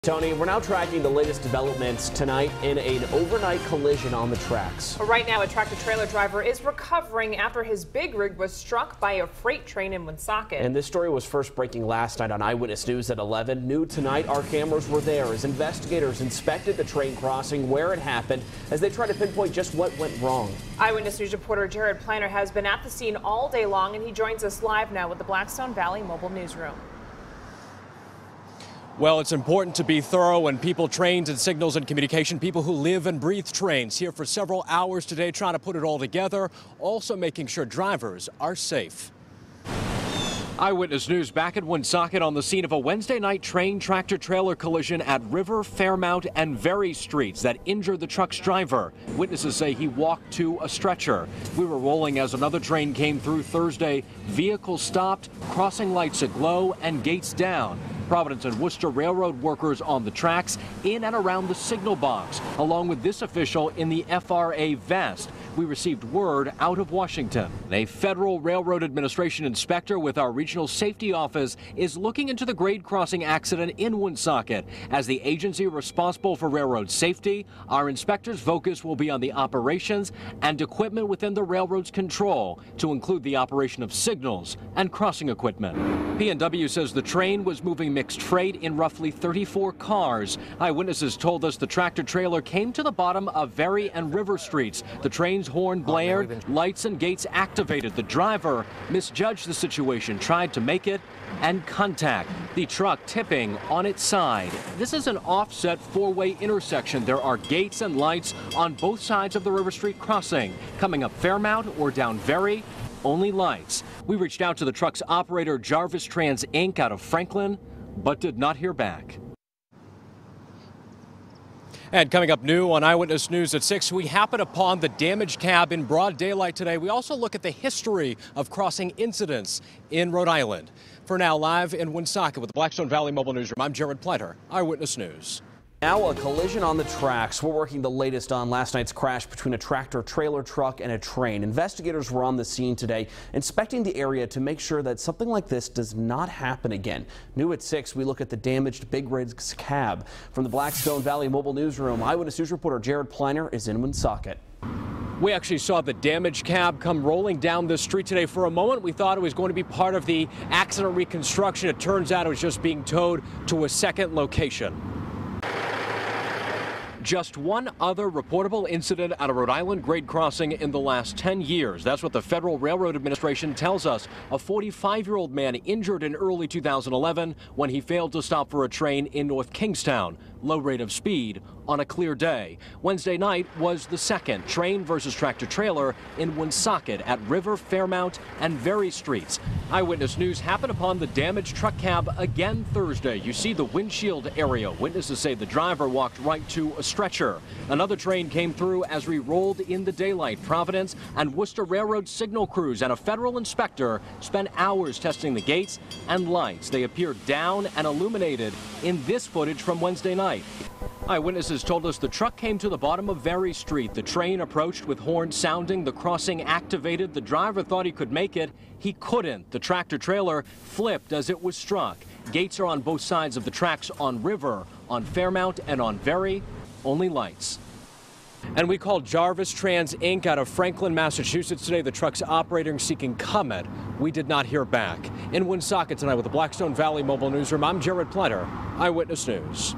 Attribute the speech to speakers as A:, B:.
A: Tony, we're now tracking the latest developments tonight in an overnight collision on the tracks.
B: Right now, a tractor-trailer driver is recovering after his big rig was struck by a freight train in Woonsocket.
A: And this story was first breaking last night on Eyewitness News at 11. New tonight, our cameras were there as investigators inspected the train crossing where it happened as they try to pinpoint just what went wrong.
B: Eyewitness News reporter Jared Planner has been at the scene all day long, and he joins us live now with the Blackstone Valley Mobile Newsroom.
C: Well, it's important to be thorough and people trained in signals and communication, people who live and breathe trains, here for several hours today trying to put it all together, also making sure drivers are safe. Eyewitness News back at Woonsocket on the scene of a Wednesday night train tractor-trailer collision at River, Fairmount, and Very Streets that injured the truck's driver. Witnesses say he walked to a stretcher. We were rolling as another train came through Thursday. Vehicles stopped, crossing lights aglow, and gates down. Providence and Worcester Railroad workers on the tracks in and around the signal box, along with this official in the FRA vest. We received word out of Washington. A Federal Railroad Administration inspector with our regional safety office is looking into the grade crossing accident in Woonsocket. As the agency responsible for railroad safety, our inspector's focus will be on the operations and equipment within the railroad's control, to include the operation of signals and crossing equipment. P&W says the train was moving mixed freight in roughly 34 cars. Eyewitnesses told us the tractor-trailer came to the bottom of Very and River Streets. The train's horn blared, lights and gates activated. The driver misjudged the situation, tried to make it, and contact the truck tipping on its side. This is an offset four-way intersection. There are gates and lights on both sides of the River Street crossing. Coming up Fairmount or down Very, only lights. We reached out to the truck's operator, Jarvis Trans Inc. out of Franklin, but did not hear back. And coming up new on Eyewitness News at 6, we happen upon the damaged cab in broad daylight today. We also look at the history of crossing incidents in Rhode Island. For now, live in Woonsocket with the Blackstone Valley Mobile Newsroom, I'm Jared Planter, Eyewitness News.
A: Now a collision on the tracks. We're working the latest on last night's crash between a tractor-trailer truck and a train. Investigators were on the scene today inspecting the area to make sure that something like this does not happen again. New at 6, we look at the damaged Big Rig's cab. From the Blackstone Valley Mobile Newsroom, Eyewitness News reporter Jared Planner is in Woonsocket.
C: We actually saw the damaged cab come rolling down the street today. For a moment, we thought it was going to be part of the accident reconstruction. It turns out it was just being towed to a second location. Just one other reportable incident at a Rhode Island grade crossing in the last 10 years. That's what the Federal Railroad Administration tells us. A 45-year-old man injured in early 2011 when he failed to stop for a train in North Kingstown. Low rate of speed on a clear day. Wednesday night was the second train versus tractor-trailer in Woonsocket at River, Fairmount, and Very Streets. Eyewitness News happened upon the damaged truck cab again Thursday. You see the windshield area. Witnesses say the driver walked right to a stretcher. Another train came through as we rolled in the daylight. Providence and Worcester Railroad signal crews and a federal inspector spent hours testing the gates and lights. They appeared down and illuminated in this footage from Wednesday night. Eyewitnesses told us the truck came to the bottom of Very Street. The train approached with horns sounding. The crossing activated. The driver thought he could make it. He couldn't. The tractor-trailer flipped as it was struck. Gates are on both sides of the tracks on River, on Fairmount, and on Very. Only lights. And we called Jarvis Trans Inc. out of Franklin, Massachusetts today. The truck's operator seeking comment. We did not hear back. In Woonsocket tonight with the Blackstone Valley Mobile Newsroom, I'm Jared Planter, Eyewitness News.